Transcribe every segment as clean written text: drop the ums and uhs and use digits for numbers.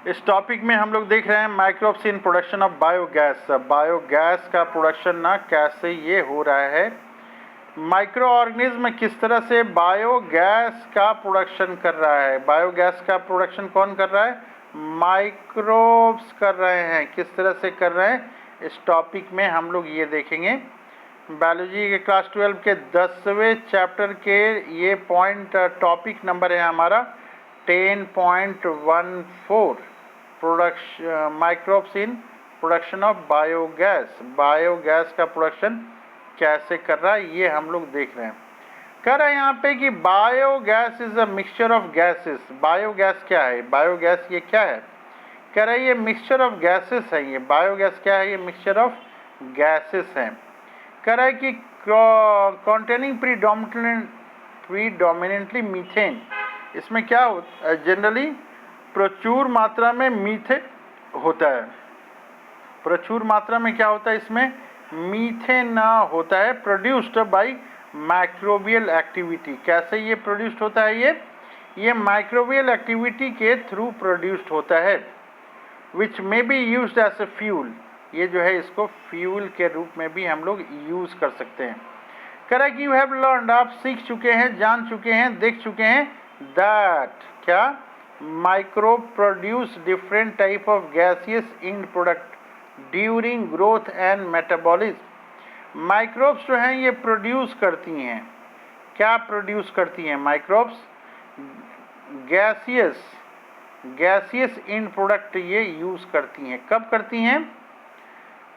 इस टॉपिक में हम लोग देख रहे हैं microbes in production of biogas. Biogas का प्रोडक्शन ना कैसे ये हो रहा है, माइक्रो ऑर्गेनिज्म किस तरह से बायोगैस का प्रोडक्शन कर रहा है। बायोगैस का प्रोडक्शन कौन कर रहा है? माइक्रोब्स कर रहे हैं। किस तरह से कर रहे हैं, इस टॉपिक में हम लोग ये देखेंगे। बायोलॉजी के क्लास 12 के 10वें चैप्टर के ये पॉइंट टॉपिक नंबर है हमारा 10.14 production microbes in production of biogas. Biogas का प्रोडक्शन कैसे कर रहा है ये हम लोग देख रहे हैं। कह रहा है यहाँ पे कि biogas is a mixture of gases. Biogas क्या है? बायोगैस ये क्या है? कह रहा है ये मिक्सचर ऑफ गैसेस है। ये बायोगैस क्या है? ये मिक्सचर ऑफ गैसेस है। कह रहा है कि कॉन्टेनिंग प्रीडोमिनेंटली मीथेन। इसमें क्या होता है? जनरली प्रचुर मात्रा में मीथेन होता है। प्रचुर मात्रा में क्या होता है? इसमें मीथेन होता है, प्रोड्यूस्ड बाय माइक्रोबियल एक्टिविटी। कैसे ये प्रोड्यूस्ड होता है? ये माइक्रोबियल एक्टिविटी के थ्रू प्रोड्यूस्ड होता है, which may be used as a fuel. ये जो है इसको फ्यूल के रूप में भी हम लोग यूज़ कर सकते हैं। कह रहा है कि यू हैव लर्नड, आप सीख चुके हैं, जान चुके हैं, देख चुके हैं, दैट क्या microbe produce different type of gaseous and product during growth and metabolism. Microbes जो हैं ये प्रोड्यूस करती हैं, क्या प्रोड्यूस करती हैं माइक्रोब्स? गैसियस इन प्रोडक्ट ये यूज़ करती हैं। कब करती हैं?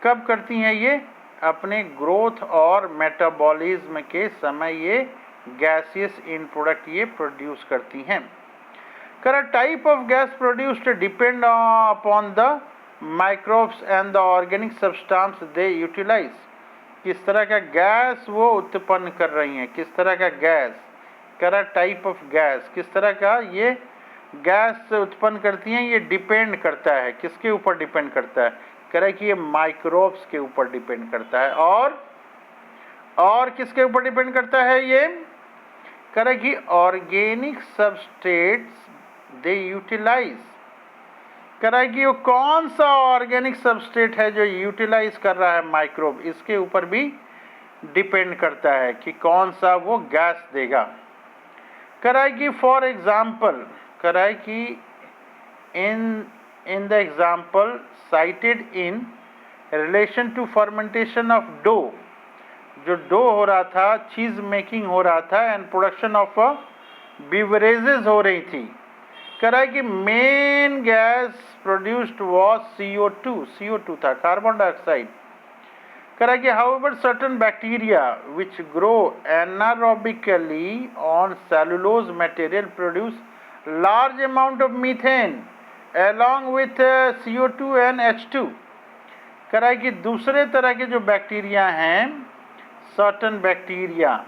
कब करती हैं ये? अपने ग्रोथ और मेटाबॉलिज्म के समय ये गैसियस इन प्रोडक्ट ये प्रोड्यूस करती हैं। कर type of gas produced depend upon the microbes and the organic substance they utilise. किस तरह का गैस वो उत्पन्न कर रही हैं, किस तरह का गैस। कर टाइप ऑफ गैस, किस तरह का ये गैस उत्पन्न करती हैं, ये डिपेंड करता है, किसके ऊपर डिपेंड करता है? कह कि ये माइक्रोब्स के ऊपर डिपेंड करता है। और किसके ऊपर डिपेंड करता है ये? कह कि ऑर्गेनिक सबस्ट्रेट्स दे यूटिलाइज। कह कि वो कौन सा ऑर्गेनिक सबस्ट्रेट है जो यूटिलाइज कर रहा है माइक्रोब, इसके ऊपर भी डिपेंड करता है कि कौन सा वो गैस देगा। कह कि फॉर एग्जाम्पल, कह कि in the example cited in relation to fermentation of dough, जो डो हो रहा था, चीज़ मेकिंग हो रहा था एंड प्रोडक्शन ऑफ बिवरेजेस हो रही थी। कह रहा है कि main gas produced was CO2 था, कार्बन डाइऑक्साइड। कह रहा है कि however certain bacteria which grow anaerobically on cellulose material produce large amount of methane along with CO2 and H2। कह रहा है कि दूसरे तरह के जो बैक्टीरिया हैं, सर्टन बैक्टीरिया,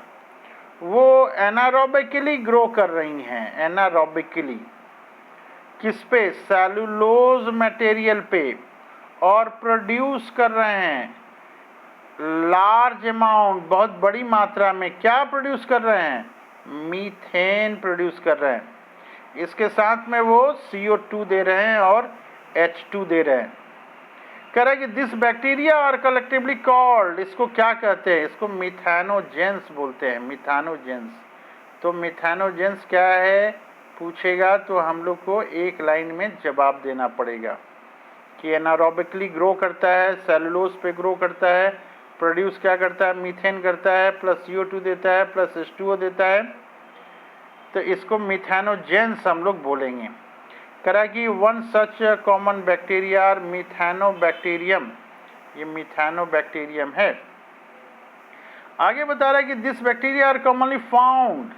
वो एनारोबिकली ग्रो कर रही हैं। एनारोबिकली किस पे? सेलुलोज मटेरियल पे, और प्रोड्यूस कर रहे हैं लार्ज अमाउंट, बहुत बड़ी मात्रा में। क्या प्रोड्यूस कर रहे हैं? मीथेन प्रोड्यूस कर रहे हैं। इसके साथ में वो CO2 दे रहे हैं और H2 दे रहे हैं। कह रहा है कि this bacteria are collectively called, इसको क्या कहते हैं? इसको मिथेनोजेंस बोलते हैं, मिथेनोजेंस। तो मिथेनोजेंस क्या है पूछेगा तो हम लोग को एक लाइन में जवाब देना पड़ेगा कि एनारोबिकली ग्रो करता है, सेलुलोज पे ग्रो करता है, प्रोड्यूस क्या करता है? मीथेन करता है, प्लस CO2 देता है, प्लस H2O देता है, तो इसको मिथेनोजेंस हम लोग बोलेंगे। करा कि वन सच कॉमन बैक्टीरिया और मिथेनोबैक्टीरियम, ये मिथेनोबैक्टीरियम है। आगे बता रहा है कि this bacteria are commonly found,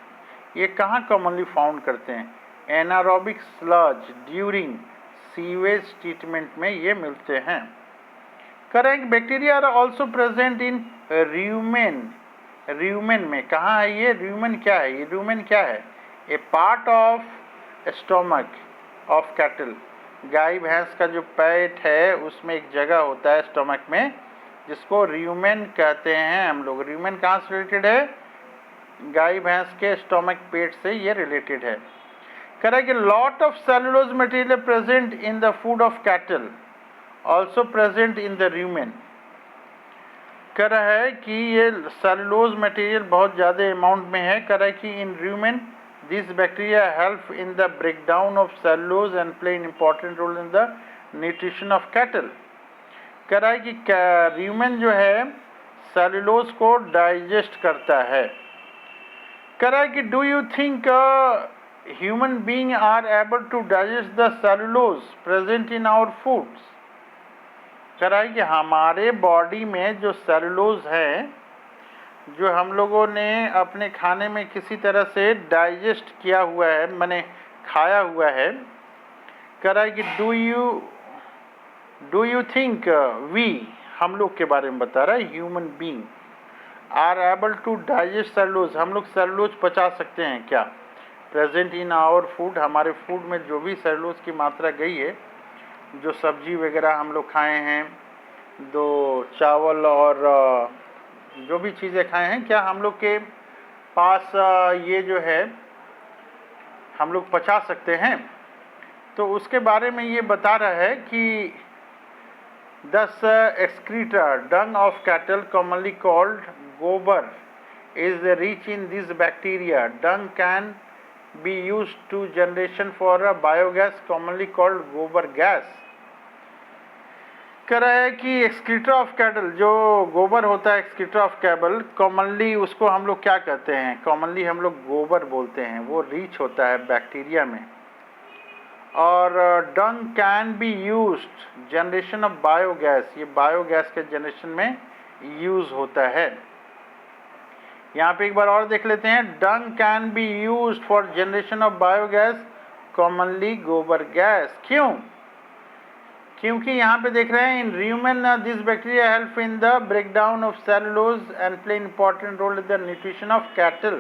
ये कहाँ कॉमनली फाउंड करते हैं? Anaerobic sludge during sewage treatment में ये मिलते हैं। करें bacteria are also present in rumen, rumen में कहाँ है ये? र्यूमेन क्या है? ये र्यूमेन क्या है? A part of stomach of cattle, गाय भैंस का जो पेट है उसमें एक जगह होता है स्टोमक में जिसको र्यूमेन कहते हैं हम लोग। र्यूमेन कहाँ से रिलेटेड है? गाय भैंस के स्टोमक पेट से ये रिलेटेड है। कह रहा है कि lot of cellulose material present in the food of cattle, also present in the rumen. कह रहा है कि ये सेलुलोज मटेरियल बहुत ज़्यादा अमाउंट में है। कह रहा है कि in rumen this bacteria help in the breakdown of cellulose and play an important role in the nutrition of cattle. कह रहा है कि रूमेन जो है सेलुलोज को डाइजेस्ट करता है। कह रहा है कि do you think human being are able to digest the cellulose present in our foods. कह रहा है कि हमारे बॉडी में जो सेलुलोज है, जो हम लोगों ने अपने खाने में किसी तरह से डाइजेस्ट किया हुआ है, माने खाया हुआ है। कह रहा है कि डू यू थिंक वी, हम लोग के बारे में बता रहा है, human being are able to digest cellulose, हम लोग सेलुलोज पचा सकते हैं क्या, प्रेजेंट इन आवर फूड, हमारे फूड में जो भी सेलुलोज की मात्रा गई है, जो सब्जी वगैरह हम लोग खाए हैं, दो चावल और जो भी चीज़ें खाए हैं, क्या हम लोग के पास ये जो है हम लोग पचा सकते हैं। तो उसके बारे में ये बता रहा है कि दस excreta Dang of cattle commonly called गोबर is rich in this bacteria. Dung can be used to generation for a biogas commonly called गोबर गैस। कह रहा है कि एक्सक्रीटा ऑफ कैटल, जो गोबर होता है एक्सक्रीटा ऑफ कैटल, कॉमनली उसको हम लोग क्या कहते हैं, कॉमनली हम लोग गोबर बोलते हैं। वो रिच होता है बैक्टीरिया में। और dung can be used generation of biogas, ये बायोगैस के जनरेशन में यूज़ होता है। यहाँ पे एक बार और देख लेते हैं, dung can be used for generation of biogas commonly गोबर गैस। क्यों? क्योंकि यहाँ पे देख रहे हैं in rumen this bacteria help in the breakdown of cellulose and play important role in the nutrition of cattle.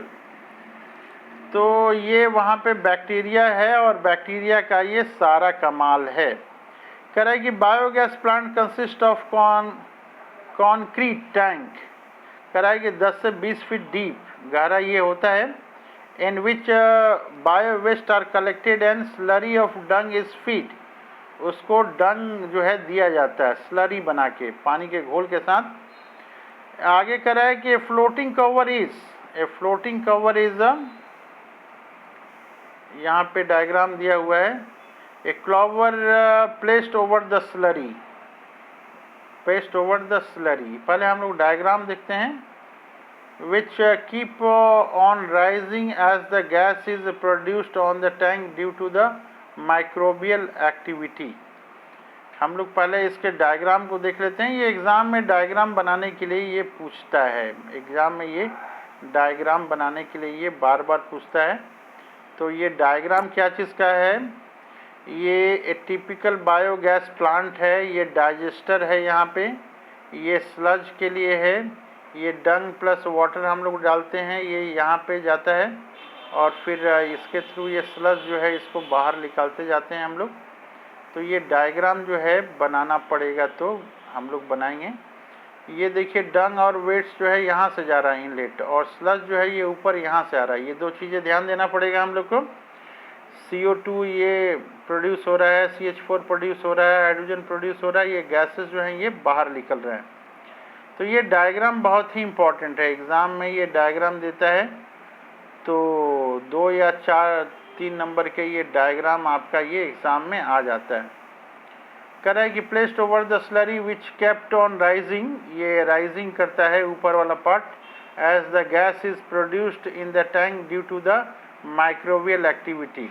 तो ये वहाँ पे बैक्टीरिया है और बैक्टीरिया का ये सारा कमाल है। कह रहा है कि biogas plant consist of concrete tank, कह रहा है कि 10 से 20 फीट डीप गहरा ये होता है, in which bio waste are collected and slurry of dung is feed, उसको डंग जो है दिया जाता है स्लरी बना के पानी के घोल के साथ। आगे कह रहा है कि फ्लोटिंग कवर इज यहाँ पे डायग्राम दिया हुआ है, a clover placed over the slurry, paste over the slurry. पहले हम लोग डायग्राम देखते हैं। which keep on rising as the gas is produced on the tank due to the microbial activity। हम लोग पहले इसके डायग्राम को देख लेते हैं। ये एग्ज़ाम में डायग्राम बनाने के लिए ये पूछता है, एग्ज़ाम में ये डायग्राम बनाने के लिए ये बार बार पूछता है। तो ये डायग्राम क्या चीज़ का है, ये एक टिपिकल बायोगैस प्लांट है, ये डाइजेस्टर है, यहाँ पे ये स्लज के लिए है, ये डंग प्लस वाटर हम लोग डालते हैं, ये यहाँ पे जाता है और फिर इसके थ्रू ये स्लज जो है इसको बाहर निकालते जाते हैं हम लोग। तो ये डायग्राम जो है बनाना पड़ेगा, तो हम लोग बनाएंगे। ये देखिए डंग और वेट्स जो है यहाँ से जा रहा है इनलेट, और स्लज जो है ये ऊपर यहाँ से आ रहा है। ये दो चीज़ें ध्यान देना पड़ेगा हम लोग को। CO2 ये प्रोड्यूस हो रहा है, CH4 प्रोड्यूस हो रहा है, हाइड्रोजन प्रोड्यूस हो रहा है, ये गैसेस जो हैं ये बाहर निकल रहे हैं। तो ये डायग्राम बहुत ही इम्पॉर्टेंट है, एग्ज़ाम में ये डायग्राम देता है। तो 2 या 3 नंबर के ये डायग्राम आपका ये एग्ज़ाम में आ जाता है। कह रहा है कि placed over the slurry which kept on rising, ये राइजिंग करता है ऊपर वाला part, as the gas is produced in the tank due to the microbial activity.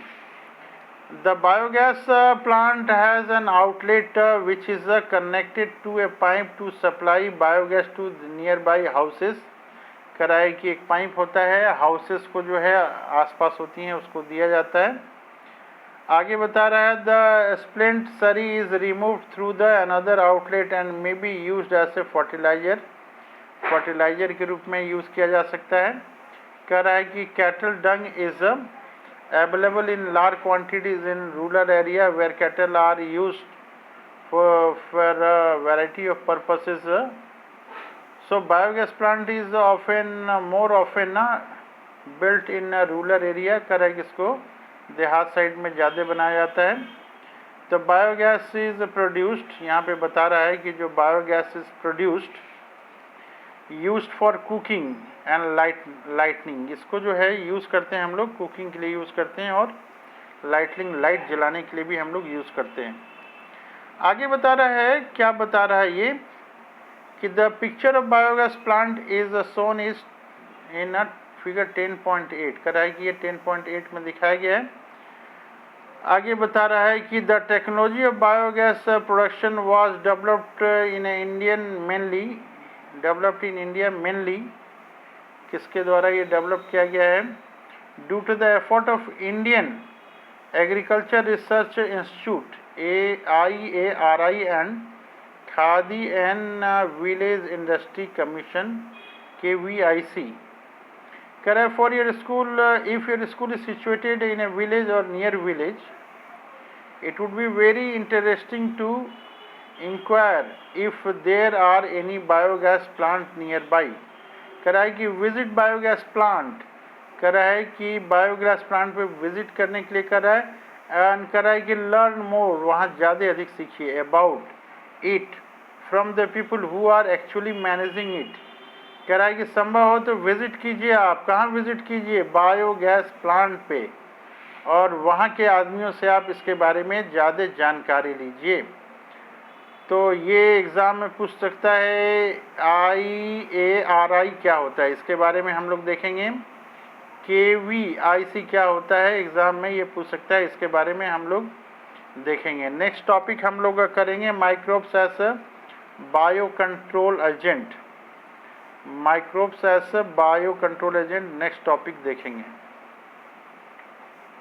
The biogas plant has an outlet which is connected to a pipe to supply biogas to nearby houses। कह रहा है कि एक pipe होता है, houses को जो है आसपास होती हैं उसको दिया जाता है। आगे बता रहा है the spent slurry is removed through the another outlet and may be used as a fertiliser, fertiliser के रूप में यूज़ किया जा सकता है। कह रहा है कि cattle dung is available in large quantities in rural area where cattle are used for variety of purposes. So biogas plant is often more often built in rural area. कह रहा है कि इसको देहात साइड में ज़्यादा बनाया जाता है। तो बायोगैस इज़ प्रोड्यूस्ड, यहाँ पे बता रहा है कि जो biogas is produced used for cooking and lightning, इसको जो है यूज़ करते हैं हम लोग, कुकिंग के लिए यूज़ करते हैं और लाइट जलाने के लिए भी हम लोग यूज़ करते हैं। आगे बता रहा है, क्या बता रहा है ये कि the picture of biogas plant is shown is in a figure 10.8, कर रहा है कि ये 10.8 में दिखाया गया है। आगे बता रहा है कि the technology of biogas production was developed in India mainly, किसके द्वारा ये डेवलप किया गया है? Due to the effort of Indian agriculture research institute AIARI and Khadi and village industry commission KVIC। करें for your school, if your school is situated in a village और near village, it would be very interesting to inquire if there are any biogas plant nearby। कह रहा है कि visit biogas plant, कह रहा है कि बायोगैस प्लांट पे विजिट करने के लिए कर रहा है, एंड कह रहा है कि लर्न मोर, वहाँ ज़्यादा अधिक सीखिए about it from the people who are actually managing it. कह रहा है कि संभव हो तो विजिट कीजिए, आप कहाँ विजिट कीजिए? बायोगैस प्लांट पे, और वहाँ के आदमियों से आप इसके बारे में ज़्यादा जानकारी लीजिए। तो ये एग्ज़ाम में पूछ सकता है IARI क्या होता है, इसके बारे में हम लोग देखेंगे। KVIC क्या होता है, एग्ज़ाम में ये पूछ सकता है, इसके बारे में हम लोग देखेंगे। नेक्स्ट टॉपिक हम लोग करेंगे microbes as bio control agent. Microbes as bio control agent next topic देखेंगे।